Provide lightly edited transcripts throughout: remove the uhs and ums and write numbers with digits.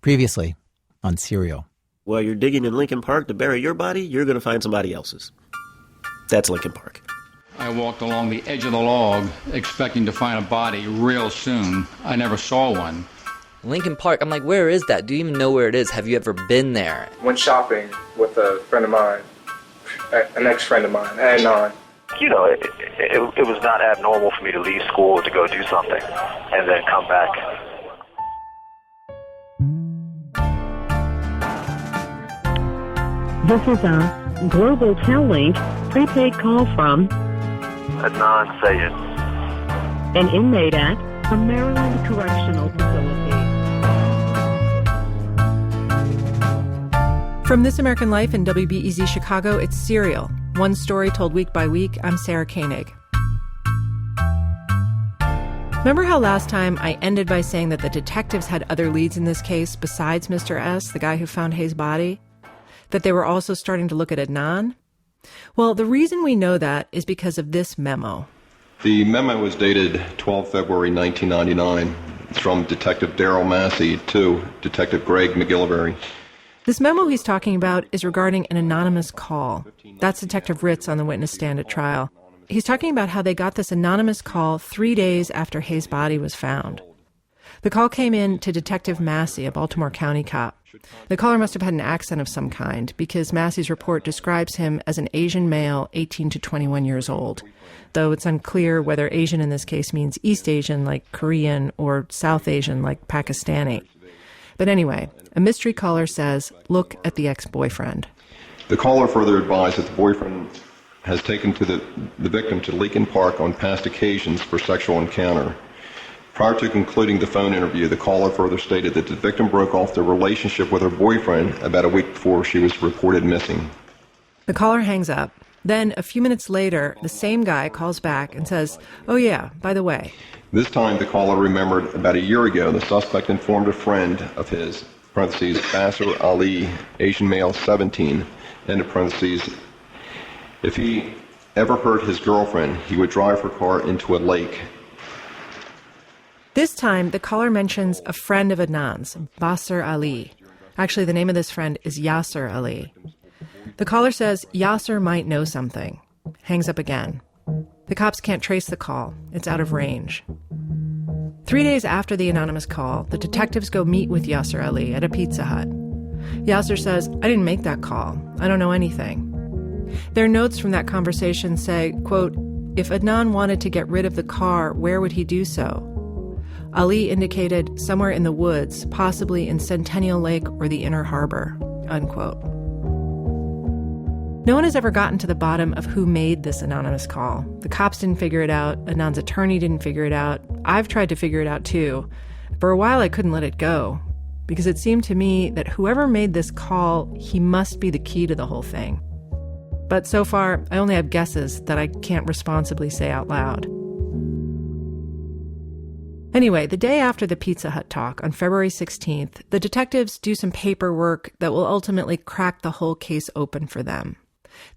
Previously on Serial. While you're digging in Lincoln Park to bury your body, you're going to find somebody else's. That's Lincoln Park. I walked along the edge of the log expecting to find a body real soon. I never saw one. Lincoln Park, I'm like, where is that? Do you even know where it is? Have you ever been there? Went shopping with a friend of mine, an ex-friend of mine, at 9. You know, it was not abnormal for me to leave school to go do something and then come back. This is a Global Tel-Link prepaid call from Adnan Sayed, an inmate at a Maryland Correctional Facility. From This American Life and WBEZ Chicago, it's Serial. One story told week by week. I'm Sarah Koenig. Remember how last time I ended by saying that the detectives had other leads in this case besides Mr. S, the guy who found Hayes' body? That they were also starting to look at Adnan? Well, the reason we know that is because of this memo. The memo was dated 12 February 1999. It's from Detective Daryl Massey to Detective Greg McGillivray. This memo he's talking about is regarding an anonymous call. That's Detective Ritz on the witness stand at trial. He's talking about how they got this anonymous call 3 days after Hayes' body was found. The call came in to Detective Massey, a Baltimore County cop. The caller must have had an accent of some kind because Massey's report describes him as an Asian male, 18 to 21 years old, though it's unclear whether Asian in this case means East Asian like Korean or South Asian like Pakistani. But anyway, a mystery caller says, look at the ex-boyfriend. The caller further advised that the boyfriend has taken to the victim to Lincoln Park on past occasions for sexual encounter. Prior to concluding the phone interview, the caller further stated that the victim broke off the relationship with her boyfriend about a week before she was reported missing. The caller hangs up. Then, a few minutes later, the same guy calls back and says, oh yeah, by the way. This time, the caller remembered about a year ago, the suspect informed a friend of his, parentheses, Basser Ali, Asian male, 17, end of parentheses, if he ever hurt his girlfriend, he would drive her car into a lake. This time, the caller mentions a friend of Adnan's, Basser Ali. Actually, the name of this friend is Yasser Ali. The caller says Yasser might know something. Hangs up again. The cops can't trace the call. It's out of range. 3 days after the anonymous call, the detectives go meet with Yasser Ali at a Pizza Hut. Yasser says, I didn't make that call. I don't know anything. Their notes from that conversation say, quote, if Adnan wanted to get rid of the car, where would he do so? Ali indicated somewhere in the woods, possibly in Centennial Lake or the Inner Harbor, unquote. No one has ever gotten to the bottom of who made this anonymous call. The cops didn't figure it out. Adnan's attorney didn't figure it out. I've tried to figure it out too. For a while, I couldn't let it go because it seemed to me that whoever made this call, he must be the key to the whole thing. But so far, I only have guesses that I can't responsibly say out loud. Anyway, the day after the Pizza Hut talk, on February 16th, the detectives do some paperwork that will ultimately crack the whole case open for them.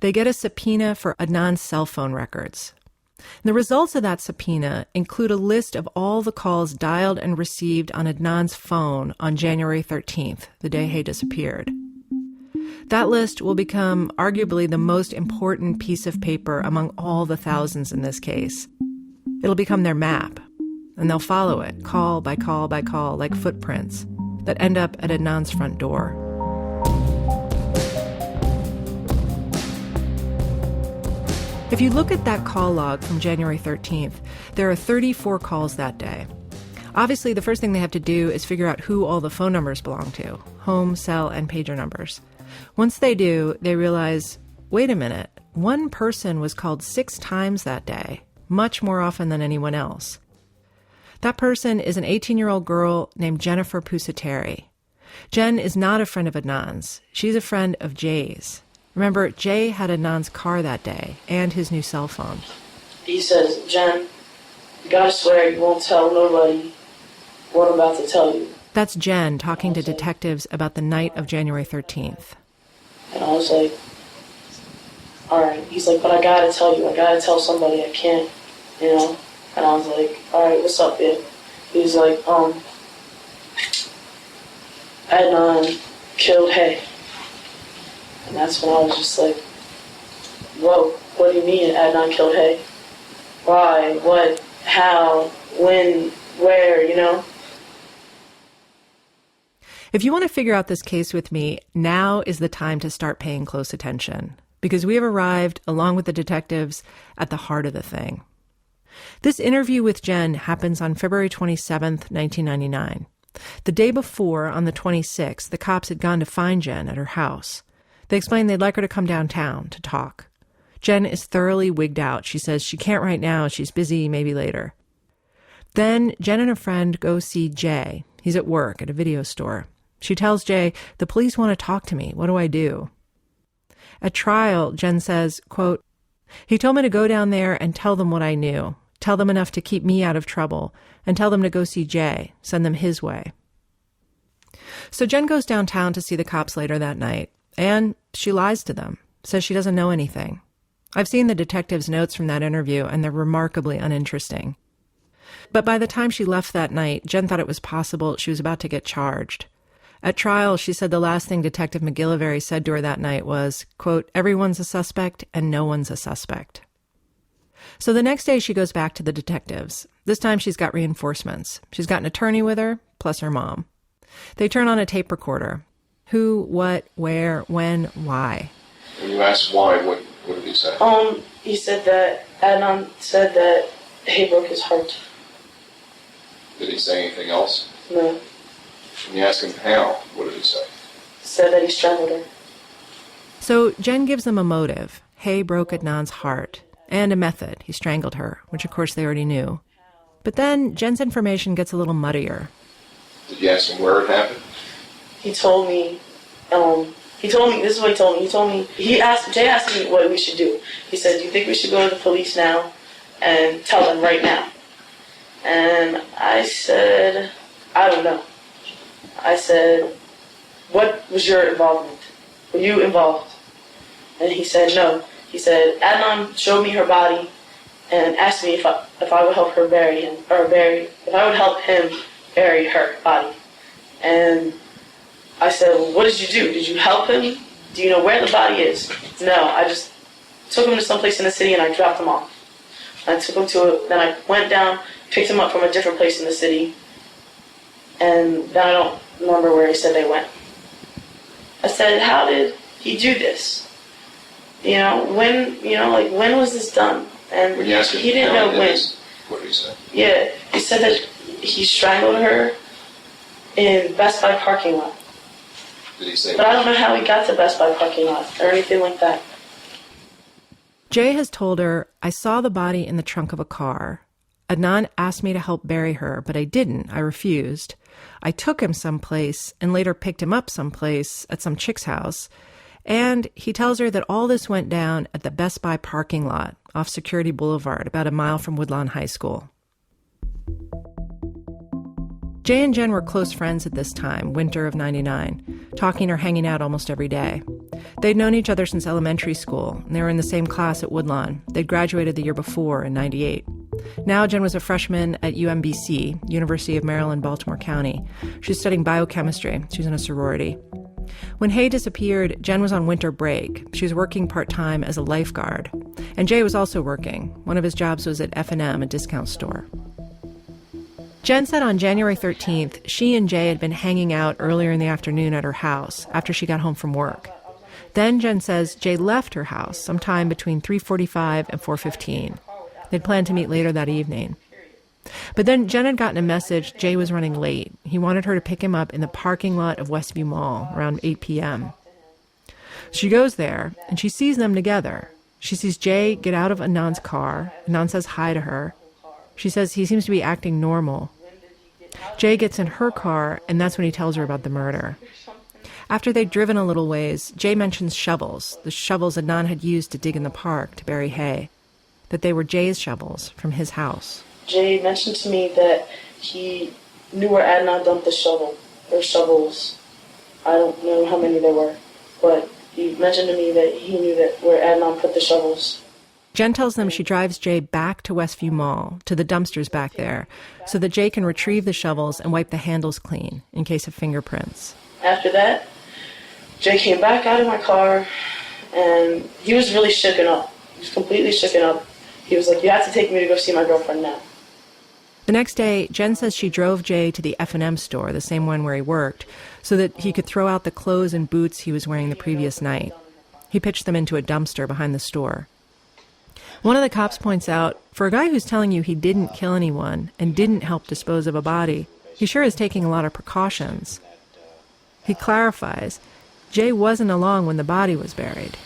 They get a subpoena for Adnan's cell phone records. And the results of that subpoena include a list of all the calls dialed and received on Adnan's phone on January 13th, the day Hay disappeared. That list will become arguably the most important piece of paper among all the thousands in this case. It'll become their map. And they'll follow it, call by call by call, like footprints that end up at Adnan's front door. If you look at that call log from January 13th, there are 34 calls that day. Obviously, the first thing they have to do is figure out who all the phone numbers belong to, home, cell, and pager numbers. Once they do, they realize, wait a minute, one person was called 6 times that day, much more often than anyone else. That person is an 18-year-old girl named Jennifer Pusateri. Jen is not a friend of Adnan's. She's a friend of Jay's. Remember, Jay had Adnan's car that day and his new cell phone. He says, Jen, you gotta swear you won't tell nobody what I'm about to tell you. That's Jen talking to detectives about the night of January 13th. And I was like, all right. He's like, but I gotta tell you. I gotta tell somebody. I can't, you know. And I was like, all right, what's up, babe? He's like, I Adnan killed Hay. And that's when I was just like, whoa, what do you mean Adnan killed Hay? Why? What? How? When? Where? You know? If you want to figure out this case with me, now is the time to start paying close attention, because we have arrived, along with the detectives, at the heart of the thing. This interview with Jen happens on February 27th, 1999. The day before, on the 26th, the cops had gone to find Jen at her house. They explained they'd like her to come downtown to talk. Jen is thoroughly wigged out. She says she can't right now. She's busy, maybe later. Then Jen and a friend go see Jay. He's at work at a video store. She tells Jay, "The police want to talk to me. What do I do?" At trial, Jen says, quote, "He told me to go down there and tell them what I knew, tell them enough to keep me out of trouble, and tell them to go see Jay, send them his way." So Jen goes downtown to see the cops later that night, and she lies to them, says she doesn't know anything. I've seen the detective's notes from that interview, and they're remarkably uninteresting. But by the time she left that night, Jen thought it was possible she was about to get charged. At trial, she said the last thing Detective McGillivray said to her that night was, quote, "Everyone's a suspect and no one's a suspect." So the next day she goes back to the detectives. This time she's got reinforcements. She's got an attorney with her, plus her mom. They turn on a tape recorder. Who, what, where, when, why. When you asked why, what did he say? He said that Adnan said that Hay broke his heart. Did he say anything else? No. When you asked him how, what did he say? Said that he strangled her. So Jen gives them a motive. Hay broke Adnan's heart. And a method. He strangled her, which of course they already knew. But then Jen's information gets a little muddier. Did you ask him where it happened? He told me, this is what he told me. Jay asked me what we should do. He said, "Do you think we should go to the police now and tell them right now?" And I said, "I don't know." I said, "What was your involvement? Were you involved?" And he said, "No." He said, "Adnan showed me her body and asked me if I would help her if I would help him bury her body." And I said, "Well, what did you do? Did you help him? Do you know where the body is?" "No, I just took him to someplace in the city and I dropped him off." I took him then I went down, picked him up from a different place in the city, and then I don't remember where he said they went. I said, "How did he do this? When was this done?" And When you asked him he didn't know when. What did he say? Yeah, he said that he strangled her in Best Buy parking lot. Did he say? But I don't know how he got to Best Buy parking lot or anything like that. Jay has told her, "I saw the body in the trunk of a car. Adnan asked me to help bury her, but I didn't. I refused. I took him someplace and later picked him up someplace at some chick's house." And he tells her that all this went down at the Best Buy parking lot off Security Boulevard, about a mile from Woodlawn High School. Jay and Jen were close friends at this time, winter of '99, talking or hanging out almost every day. They'd known each other since elementary school, and they were in the same class at Woodlawn. They'd graduated the year before in '98. Now Jen was a freshman at UMBC, University of Maryland, Baltimore County. She was studying biochemistry. She was in a sorority. When Hay disappeared, Jen was on winter break. She was working part-time as a lifeguard. And Jay was also working. One of his jobs was at F&M, a discount store. Jen said on January 13th, she and Jay had been hanging out earlier in the afternoon at her house after she got home from work. Then Jen says Jay left her house sometime between 3:45 and 4:15. They'd planned to meet later that evening. But then Jen had gotten a message Jay was running late. He wanted her to pick him up in the parking lot of Westview Mall around 8 p.m. She goes there, and she sees them together. She sees Jay get out of Adnan's car. Adnan says hi to her. She says he seems to be acting normal. Jay gets in her car, and that's when he tells her about the murder. After they'd driven a little ways, Jay mentions shovels, the shovels Adnan had used to dig in the park to bury Hay, that they were Jay's shovels from his house. Jay mentioned to me that he knew where Adnan dumped the shovels. I don't know how many there were, but he mentioned to me that he knew that where Adnan put the shovels. Jen tells them she drives Jay back to Westview Mall, to the dumpsters back there, so that Jay can retrieve the shovels and wipe the handles clean in case of fingerprints. After that, Jay came back out of my car, and he was really shooken up. He was completely shooken up. He was like, you have to take me to go see my girlfriend now. The next day, Jen says she drove Jay to the F&M store, the same one where he worked, so that he could throw out the clothes and boots he was wearing the previous night. He pitched them into a dumpster behind the store. One of the cops points out, for a guy who's telling you he didn't kill anyone and didn't help dispose of a body, he sure is taking a lot of precautions. He clarifies, Jay wasn't along when the body was buried.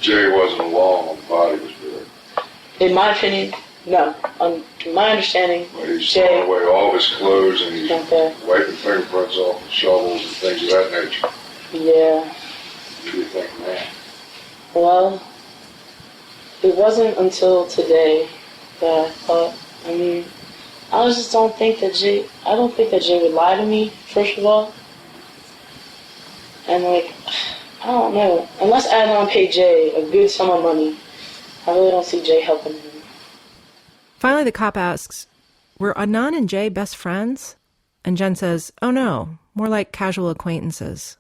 Jay wasn't along when the body was buried. In my opinion, no. To my understanding, He's throwing away all of his clothes and he's wiping fingerprints off and shovels and things of that nature. Yeah. What do you think, man? Well, it wasn't until today that I thought, I just don't think that Jay would lie to me, first of all. And I don't know. Unless Adnan paid Jay a good sum of money, I really don't see Jay helping him. Finally, the cop asks, were Adnan and Jay best friends? And Jen says, oh no, more like casual acquaintances.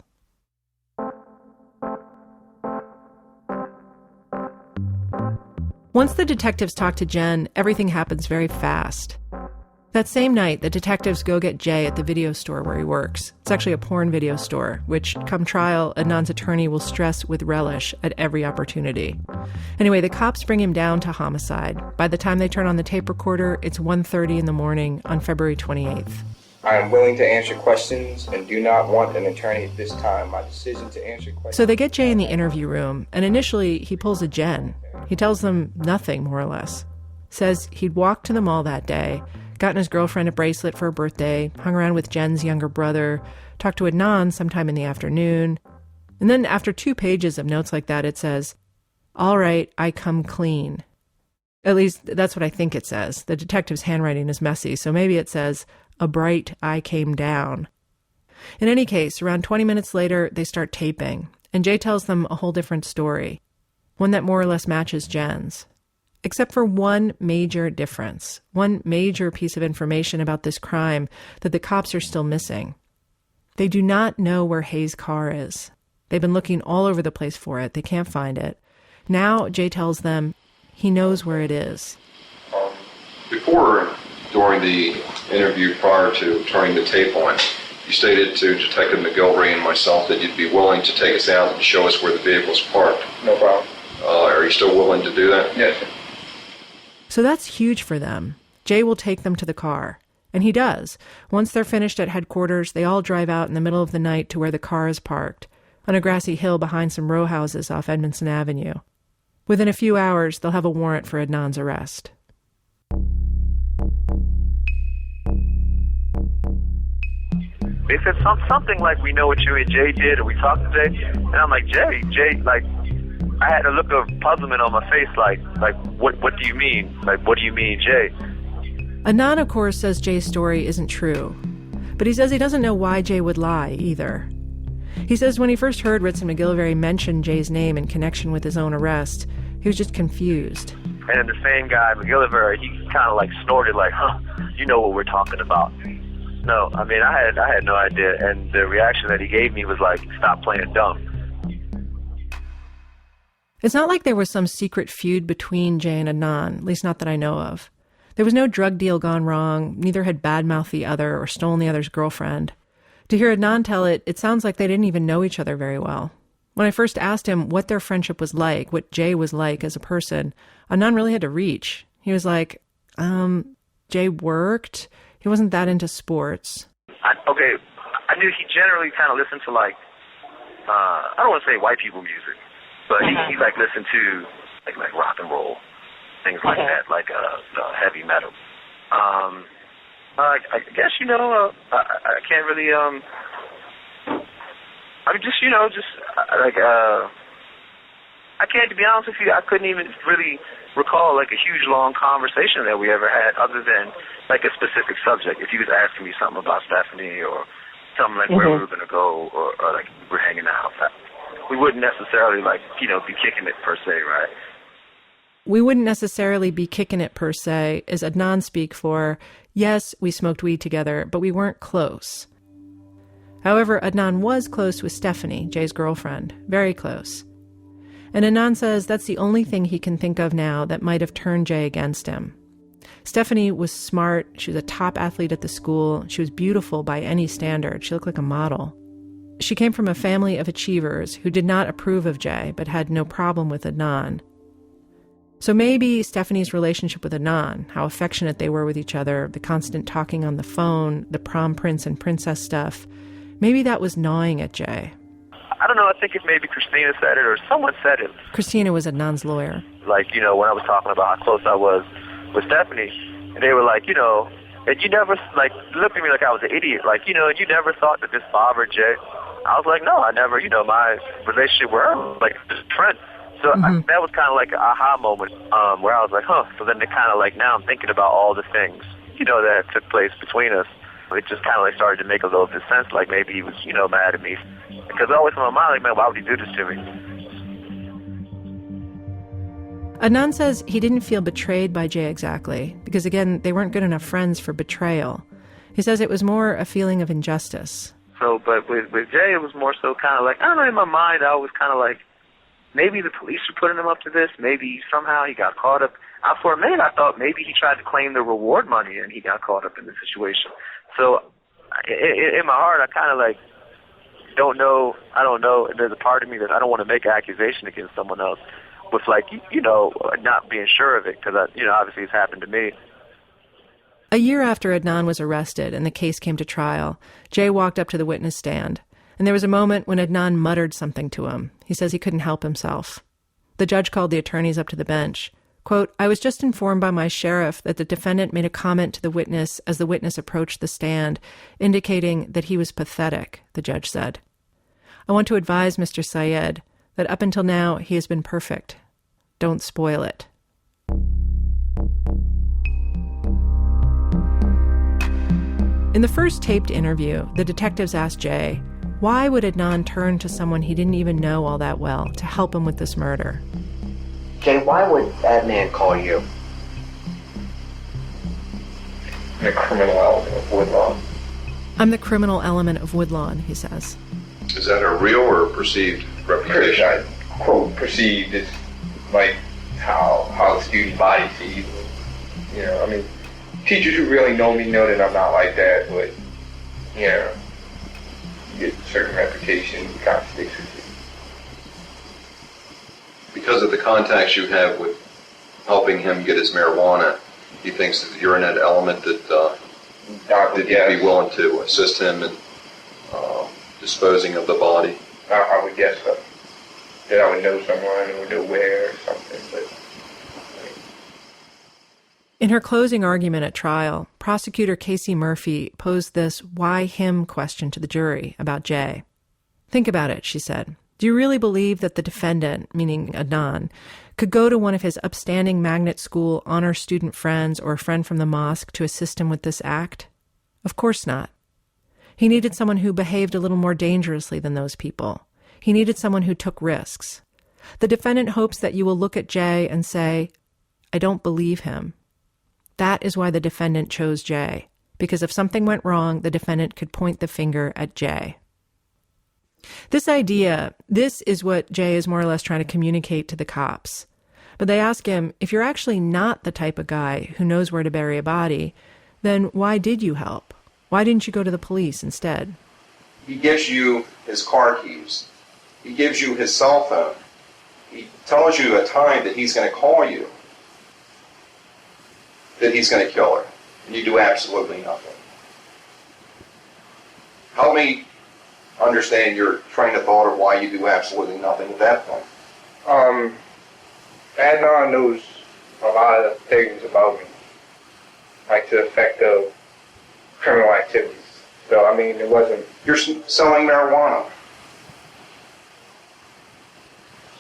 Once the detectives talk to Jen, everything happens very fast. That same night, the detectives go get Jay at the video store where he works. It's actually a porn video store, which, come trial, Adnan's attorney will stress with relish at every opportunity. Anyway, the cops bring him down to Homicide. By the time they turn on the tape recorder, it's 1:30 in the morning on February 28th. I am willing to answer questions and do not want an attorney at this time. My decision to answer questions... So they get Jay in the interview room, and initially he pulls a Jen. He tells them nothing, more or less. Says he'd walked to the mall that day, gotten his girlfriend a bracelet for her birthday, hung around with Jen's younger brother, talked to Adnan sometime in the afternoon. And then after 2 pages of notes like that, it says, all right, I come clean. At least that's what I think it says. The detective's handwriting is messy, so maybe it says, a bright I came down. In any case, around 20 minutes later, they start taping, and Jay tells them a whole different story, one that more or less matches Jen's. Except for one major difference, one major piece of information about this crime that the cops are still missing. They do not know where Hayes' car is. They've been looking all over the place for it. They can't find it. Now, Jay tells them he knows where it is. During the interview prior to turning the tape on, you stated to Detective McGilvery and myself that you'd be willing to take us out and show us where the vehicle's parked. No problem. Are you still willing to do that? Yes. So that's huge for them. Jay will take them to the car. And he does. Once they're finished at headquarters, they all drive out in the middle of the night to where the car is parked, on a grassy hill behind some row houses off Edmondson Avenue. Within a few hours, they'll have a warrant for Adnan's arrest. They said something like, we know what you and Jay did, and we talked to Jay. And I'm like, Jay, like, I had a look of puzzlement on my face, like, what do you mean? Like, what do you mean, Jay? Adnan, of course, says Jay's story isn't true. But he says he doesn't know why Jay would lie, either. He says when he first heard Ritson McGilvery mention Jay's name in connection with his own arrest, he was just confused. And then the same guy, McGilliver, he kind of like snorted like, huh, you know what we're talking about. No, I mean, I had no idea. And the reaction that he gave me was like, stop playing dumb. It's not like there was some secret feud between Jay and Adnan, at least not that I know of. There was no drug deal gone wrong, neither had badmouthed the other or stolen the other's girlfriend. To hear Adnan tell it, it sounds like they didn't even know each other very well. When I first asked him what their friendship was like, what Jay was like as a person, Adnan really had to reach. He was like, Jay worked. He wasn't that into sports. I knew he generally kind of listened to like, I don't want to say white people music, but he like listened to like rock and roll, things like that, like heavy metal. I guess, I can't really, I can't, to be honest with you, I couldn't even really recall like a huge long conversation that we ever had other than like a specific subject. If you was asking me something about Stephanie or something like where we were going to go or like we're hanging out, we wouldn't necessarily like, be kicking it per se, right? We wouldn't necessarily be kicking it per se, as Adnan speak for, yes, we smoked weed together, but we weren't close. However, Adnan was close with Stephanie, Jay's girlfriend, very close. And Adnan says that's the only thing he can think of now that might have turned Jay against him. Stephanie was smart. She was a top athlete at the school. She was beautiful by any standard. She looked like a model. She came from a family of achievers who did not approve of Jay, but had no problem with Adnan. So maybe Stephanie's relationship with Adnan, how affectionate they were with each other, the constant talking on the phone, the prom prince and princess stuff, maybe that was gnawing at Jay. I don't know, I think if maybe Christina said it or someone said it. Christina was Adnan's lawyer. Like, when I was talking about how close I was with Stephanie, and they were like, and you never, looked at me like I was an idiot. Like, you never thought that this bothered Jay. I was like, no, I never, my relationship with her was like this trend. So that was kind of like an aha moment where I was like, huh. So then it kind of like, now I'm thinking about all the things, that took place between us. It just kind of like started to make a little bit of sense, like maybe he was, mad at me. Because I always in my mind, like, man, why would he do this to me? Adnan says he didn't feel betrayed by Jay exactly, because again, they weren't good enough friends for betrayal. He says it was more a feeling of injustice. So, but with Jay, it was more so kind of like, I don't know, in my mind, I was kind of like, maybe the police were putting him up to this, maybe somehow he got caught up. For a minute, I thought maybe he tried to claim the reward money and he got caught up in the situation. So, in my heart, I kind of like, I don't know, there's a part of me that I don't want to make an accusation against someone else with like, not being sure of it, because, obviously it's happened to me. A year after Adnan was arrested and the case came to trial, Jay walked up to the witness stand, and there was a moment when Adnan muttered something to him. He says he couldn't help himself. The judge called the attorneys up to the bench. Quote, I was just informed by my sheriff that the defendant made a comment to the witness as the witness approached the stand, indicating that he was pathetic, the judge said. I want to advise Mr. Syed that up until now he has been perfect. Don't spoil it. In the first taped interview, the detectives asked Jay, why would Adnan turn to someone he didn't even know all that well to help him with this murder? Jay, why would that man call you? The criminal element of Woodlawn. I'm the criminal element of Woodlawn, he says. Is that a real or perceived reputation? I quote, perceived is like how the student body sees it. Teachers who really know me know that I'm not like that, but, you get a certain reputation, it kind of sticks with you. Because of the contacts you have with helping him get his marijuana, he thinks that you're in that element that you'd be willing to assist him in disposing of the body. I would guess so. That I would know someone or know where or something, but... In her closing argument at trial, prosecutor Casey Murphy posed this why him question to the jury about Jay. Think about it, she said. Do you really believe that the defendant, meaning Adnan, could go to one of his upstanding magnet school honor student friends or a friend from the mosque to assist him with this act? Of course not. He needed someone who behaved a little more dangerously than those people. He needed someone who took risks. The defendant hopes that you will look at Jay and say, I don't believe him. That is why the defendant chose Jay, because if something went wrong, the defendant could point the finger at Jay. This is what Jay is more or less trying to communicate to the cops. But they ask him, if you're actually not the type of guy who knows where to bury a body, then why did you help? Why didn't you go to the police instead? He gives you his car keys. He gives you his cell phone. He tells you a time that he's going to call you, that he's going to kill her, and you do absolutely nothing. Help me understand your train of thought of why you do absolutely nothing at that point. Adnan knows a lot of things about me, like to the effect of criminal activities. So, it wasn't... You're selling marijuana.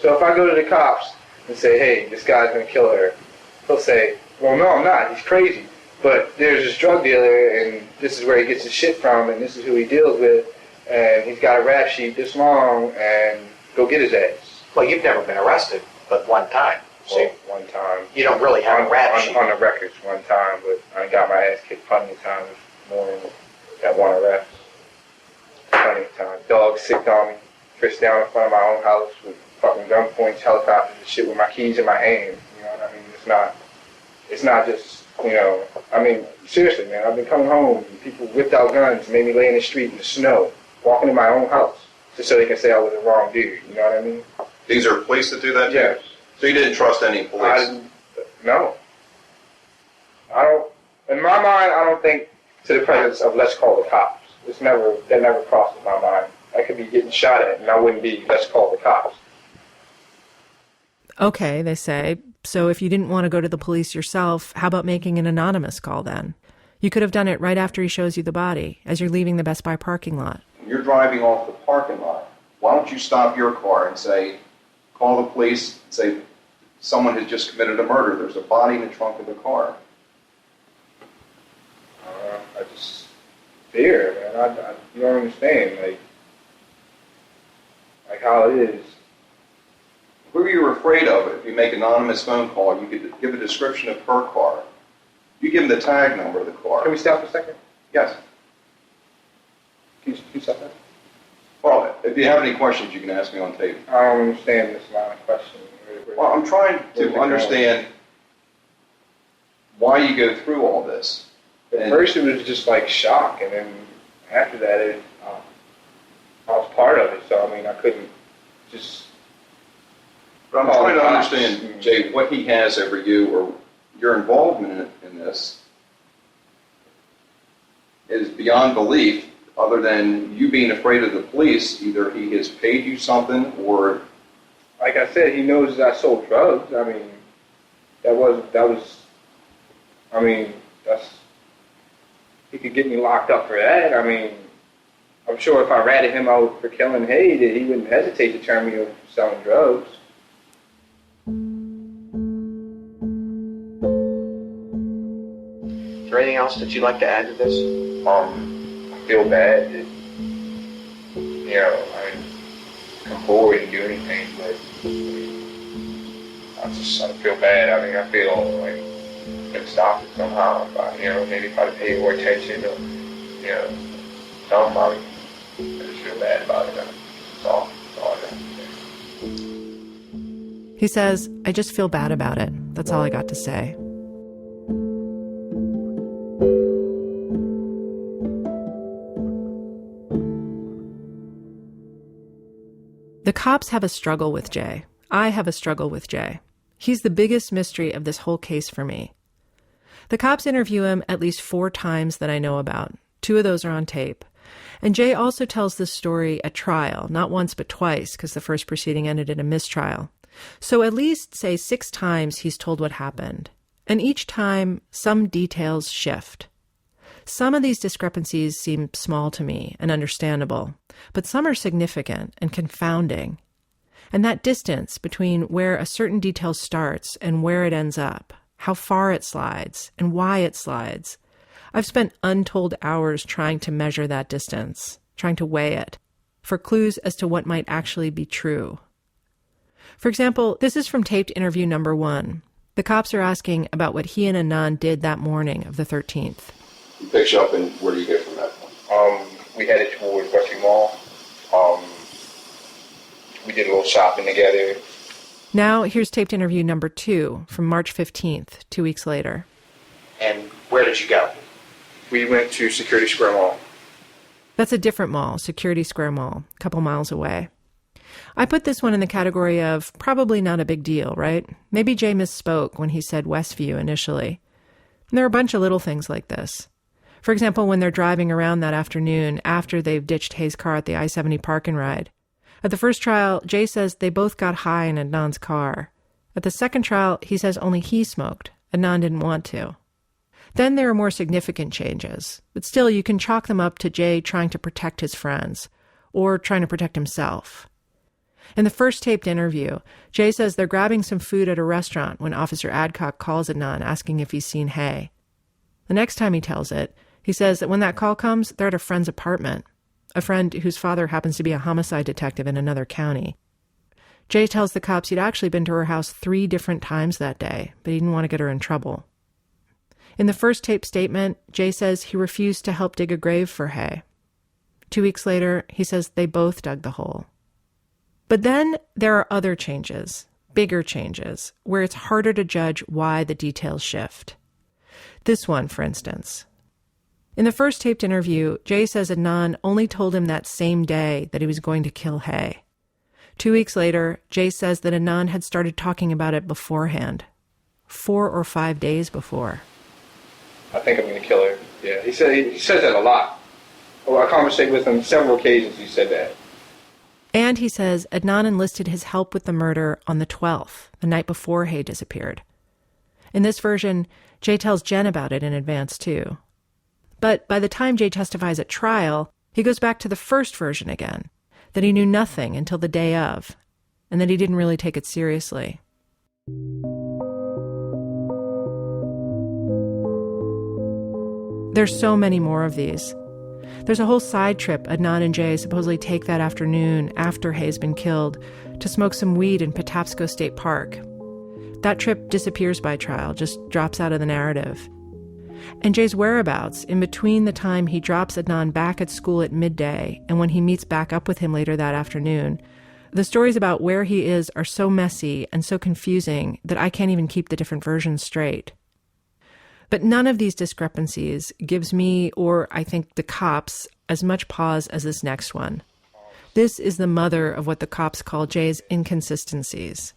So if I go to the cops and say, hey, this guy's going to kill her, he'll say, well, no, I'm not. He's crazy. But there's this drug dealer, and this is where he gets his shit from, and this is who he deals with, and he's got a rap sheet this long, and go get his ass. Well, you've never been arrested, but one time. Well, one time. You don't really have a rap sheet. On the records one time, but I got my ass kicked plenty of times more than that one arrest. plenty of times. Dogs sicked on me, frisked down in front of my own house with fucking gun points, helicopters and shit with my keys in my hand. You know what I mean? It's not just, you know, I mean, seriously, man, I've been coming home and people whipped out guns, made me lay in the street in the snow, walking in my own house, just so they can say I was the wrong dude. You know what I mean? These are police that do that? Yes. So you didn't trust any police? No. I don't, in my mind, I don't think to the presence of let's call the cops. That never crosses my mind. I could be getting shot at and I wouldn't be, let's call the cops. Okay, they say, so if you didn't want to go to the police yourself, how about making an anonymous call then? You could have done it right after he shows you the body, as you're leaving the Best Buy parking lot. When you're driving off the parking lot, why don't you stop your car and say, call the police and say, someone has just committed a murder. There's a body in the trunk of the car. I just fear, man. You don't understand, like how it is. Who are you afraid of? If you make an anonymous phone call, you could give a description of her car. You give them the tag number of the car. Can we stop for a second? Yes. Can you stop that? Well, if you have any questions, you can ask me on tape. I don't understand this line of questioning. Well, I'm trying to understand why you go through all this. At first it was just like shock, and then after that I was part of it, so I mean I couldn't just... But I'm trying to understand, Jay, what he has over you or your involvement in this is beyond belief, other than you being afraid of the police. Either he has paid you something or... Like I said, he knows I sold drugs. I mean, he could get me locked up for that. I mean, I'm sure if I ratted him out for killing Hay, that he wouldn't hesitate to turn me over for selling drugs. Is there anything else that you'd like to add to this? I feel bad that, you know, I didn't come forward and do anything, but I feel bad. I mean, I feel like I could stop it somehow. Maybe if I'd pay more attention or, something. I just feel bad about it. That's all I got to say. He says, I just feel bad about it. That's all I got to say. The cops have a struggle with Jay. I have a struggle with Jay. He's the biggest mystery of this whole case for me. The cops interview him at least 4 times that I know about. 2 of those are on tape. And Jay also tells this story at trial, not once but twice, because the first proceeding ended in a mistrial. So at least, say, 6 times he's told what happened. And each time, some details shift. Some of these discrepancies seem small to me and understandable, but some are significant and confounding. And that distance between where a certain detail starts and where it ends up, how far it slides and why it slides, I've spent untold hours trying to measure that distance, trying to weigh it, for clues as to what might actually be true. For example, this is from taped interview number 1. The cops are asking about what he and Anand did that morning of the 13th. He picks you up, and where do you get from that point? We headed towards Western Mall. We did a little shopping together. Now, here's taped interview number 2 from March 15th, 2 weeks later. And where did you go? We went to Security Square Mall. That's a different mall, Security Square Mall, a couple miles away. I put this one in the category of probably not a big deal, right? Maybe Jay misspoke when he said Westview initially. And there are a bunch of little things like this. For example, when they're driving around that afternoon after they've ditched Hayes' car at the I-70 park and ride. At the first trial, Jay says they both got high in Adnan's car. At the second trial, he says only he smoked. Adnan didn't want to. Then there are more significant changes, but still you can chalk them up to Jay trying to protect his friends, or trying to protect himself. In the first taped interview, Jay says they're grabbing some food at a restaurant when Officer Adcock calls Adnan asking if he's seen Hay. The next time he tells it, he says that when that call comes, they're at a friend's apartment, a friend whose father happens to be a homicide detective in another county. Jay tells the cops he'd actually been to her house 3 different times that day, but he didn't want to get her in trouble. In the first taped statement, Jay says he refused to help dig a grave for Hay. 2 weeks later, he says they both dug the hole. But then there are other changes, bigger changes, where it's harder to judge why the details shift. This one, for instance. In the first taped interview, Jay says Adnan only told him that same day that he was going to kill Hay. 2 weeks later, Jay says that Adnan had started talking about it beforehand, 4 or 5 days before. I think I'm going to kill her. Yeah, he says that a lot. Well, I conversated with him several occasions. He said that. And he says Adnan enlisted his help with the murder on the 12th, the night before Hay disappeared. In this version, Jay tells Jen about it in advance, too. But by the time Jay testifies at trial, he goes back to the first version again, that he knew nothing until the day of, and that he didn't really take it seriously. There's so many more of these. There's a whole side trip Adnan and Jay supposedly take that afternoon after Hay's been killed to smoke some weed in Patapsco State Park. That trip disappears by trial, just drops out of the narrative. And Jay's whereabouts in between the time he drops Adnan back at school at midday and when he meets back up with him later that afternoon, the stories about where he is are so messy and so confusing that I can't even keep the different versions straight. But none of these discrepancies gives me, or I think the cops, as much pause as this next one. This is the mother of what the cops call Jay's inconsistencies.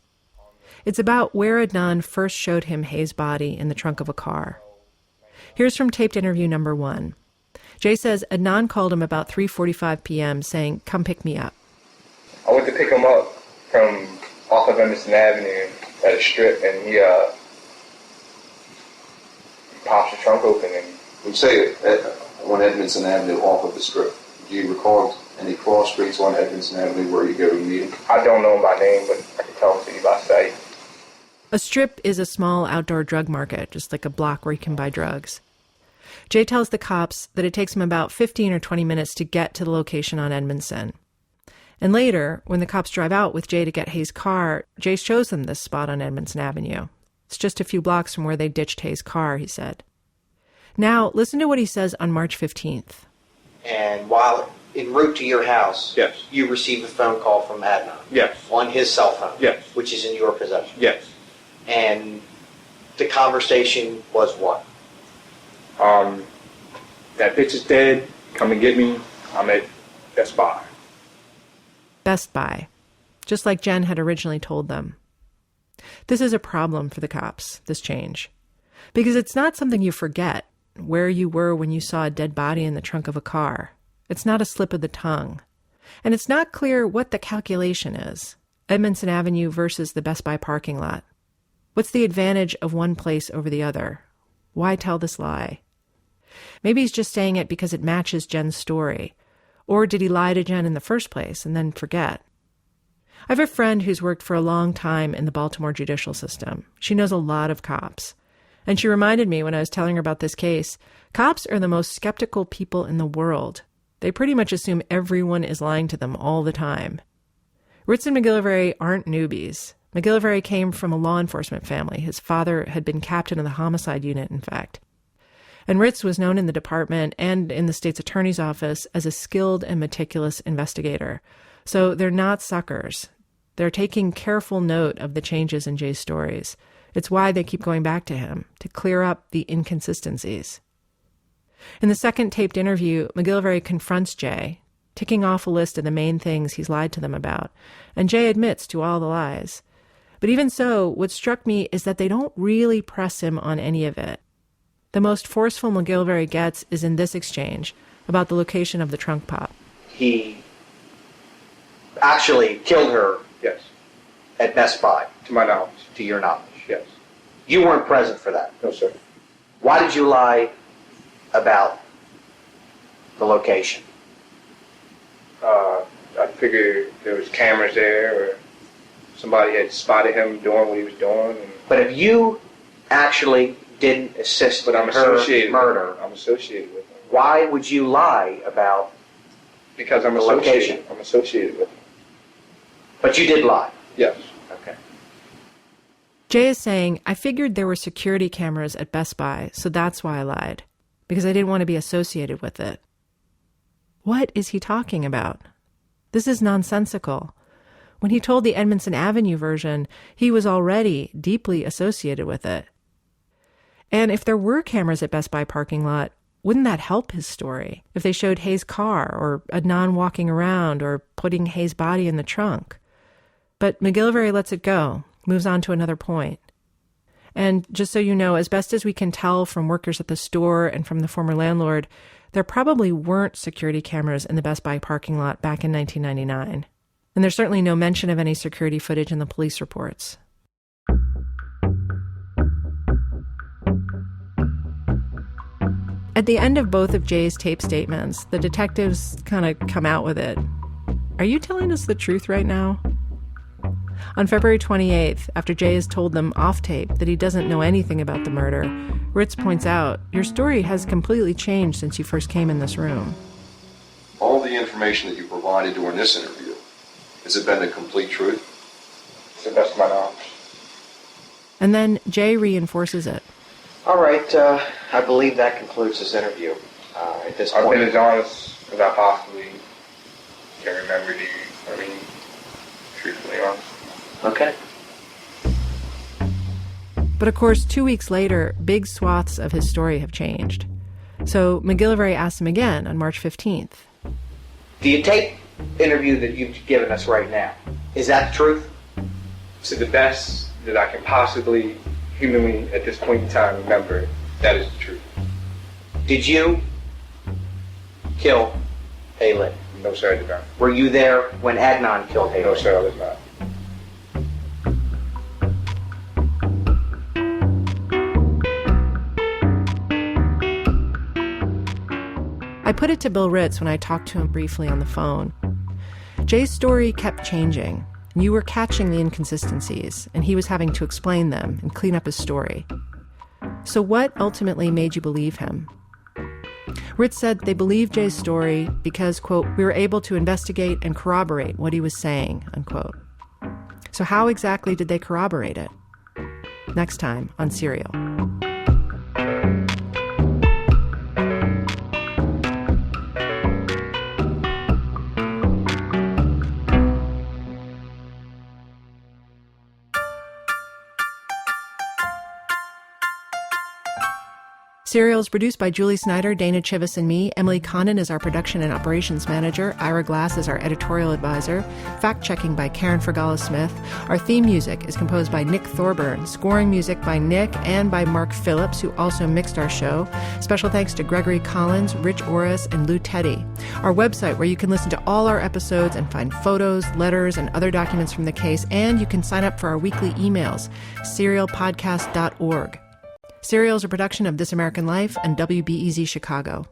It's about where Adnan first showed him Hay's body in the trunk of a car. Here's from taped interview number 1. Jay says Adnan called him about 3:45 p.m. saying, "Come pick me up." I went to pick him up from off of Emerson Avenue at a strip, and he pops the trunk open. And You say on Edmondson Avenue off of the strip. Do you recall any cross streets on Edmondson Avenue where you go to meet him? I don't know him by name, but I can tell him to you by sight. A strip is a small outdoor drug market, just like a block where you can buy drugs. Jay tells the cops that it takes him about 15 or 20 minutes to get to the location on Edmondson. And later, when the cops drive out with Jay to get Hay's car, Jay shows them this spot on Edmondson Avenue. It's just a few blocks from where they ditched Hay's car, he said. Now, listen to what he says on March 15th. And while en route to your house, Yes. you receive a phone call from Adnan. Yes. On his cell phone. Yes. Which is in your possession. Yes. And the conversation was what? That bitch is dead. Come and get me. I'm at Best Buy. Best Buy, just like Jen had originally told them. This is a problem for the cops, this change, because it's not something you forget, where you were when you saw a dead body in the trunk of a car. It's not a slip of the tongue. And it's not clear what the calculation is, Edmondson Avenue versus the Best Buy parking lot. What's the advantage of one place over the other? Why tell this lie? Maybe he's just saying it because it matches Jen's story. Or did he lie to Jen in the first place and then forget? I have a friend who's worked for a long time in the Baltimore judicial system. She knows a lot of cops. And she reminded me when I was telling her about this case, cops are the most skeptical people in the world. They pretty much assume everyone is lying to them all the time. Ritz and McGillivray aren't newbies. McGillivray came from a law enforcement family. His father had been captain of the Homicide unit, in fact. And Ritz was known in the department and in the state's attorney's office as a skilled and meticulous investigator. So they're not suckers. They're taking careful note of the changes in Jay's stories. It's why they keep going back to him, to clear up the inconsistencies. In the second taped interview, McGillivray confronts Jay, ticking off a list of the main things he's lied to them about, and Jay admits to all the lies. But even so, what struck me is that they don't really press him on any of it. The most forceful McGillivray gets is in this exchange about the location of the trunk pop. He actually killed her. Yes. At Best Buy. To my knowledge. To your knowledge. Yes. You weren't present for that. No, sir. Why did you lie about the location? I figured there was cameras there, or somebody had spotted him doing what he was doing. But if you actually didn't assist in her murder, I'm associated with him. Why would you lie about because I'm the associated. location? I'm associated with him. But you did lie. Yes. Okay. Jay is saying, I figured there were security cameras at Best Buy, so that's why I lied, because I didn't want to be associated with it. What is he talking about? This is nonsensical. When he told the Edmondson Avenue version, he was already deeply associated with it. And if there were cameras at Best Buy parking lot, wouldn't that help his story? If they showed Hayes' car, or Adnan walking around, or putting Hayes' body in the trunk? But McGillivray lets it go, moves on to another point. And just so you know, as best as we can tell from workers at the store and from the former landlord, there probably weren't security cameras in the Best Buy parking lot back in 1999. And there's certainly no mention of any security footage in the police reports. At the end of both of Jay's tape statements, the detectives kind of come out with it. Are you telling us the truth right now? On February 28th, after Jay has told them off tape that he doesn't know anything about the murder, Ritz points out, your story has completely changed since you first came in this room. All the information that you provided during this interview, has it been the complete truth? To the best of my knowledge. And then Jay reinforces it. All right, I believe that concludes this interview. At this point, I've been as honest as I possibly can remember to you. I mean, truthfully honest. Okay. But of course, 2 weeks later, big swaths of his story have changed. So McGillivray asks him again on March 15th. The tape interview that you've given us right now, is that the truth? To the best that I can possibly humanly at this point in time remember, that is the truth. Did you kill Haylett? No, sir, I did not. Were you there when Adnan killed Haylett? No, sir, I was not. I put it to Bill Ritz when I talked to him briefly on the phone. Jay's story kept changing. You were catching the inconsistencies, and he was having to explain them and clean up his story. So what ultimately made you believe him? Ritz said they believed Jay's story because, quote, we were able to investigate and corroborate what he was saying, unquote. So how exactly did they corroborate it? Next time on Serial. Serial is produced by Julie Snyder, Dana Chivas, and me. Emily Condon is our production and operations manager. Ira Glass is our editorial advisor. Fact-checking by Karen Fergala-Smith. Our theme music is composed by Nick Thorburn. Scoring music by Nick and by Mark Phillips, who also mixed our show. Special thanks to Gregory Collins, Rich Orris, and Lou Teddy. Our website, where you can listen to all our episodes and find photos, letters, and other documents from the case. And you can sign up for our weekly emails, serialpodcast.org. Serial is a production of This American Life and WBEZ Chicago.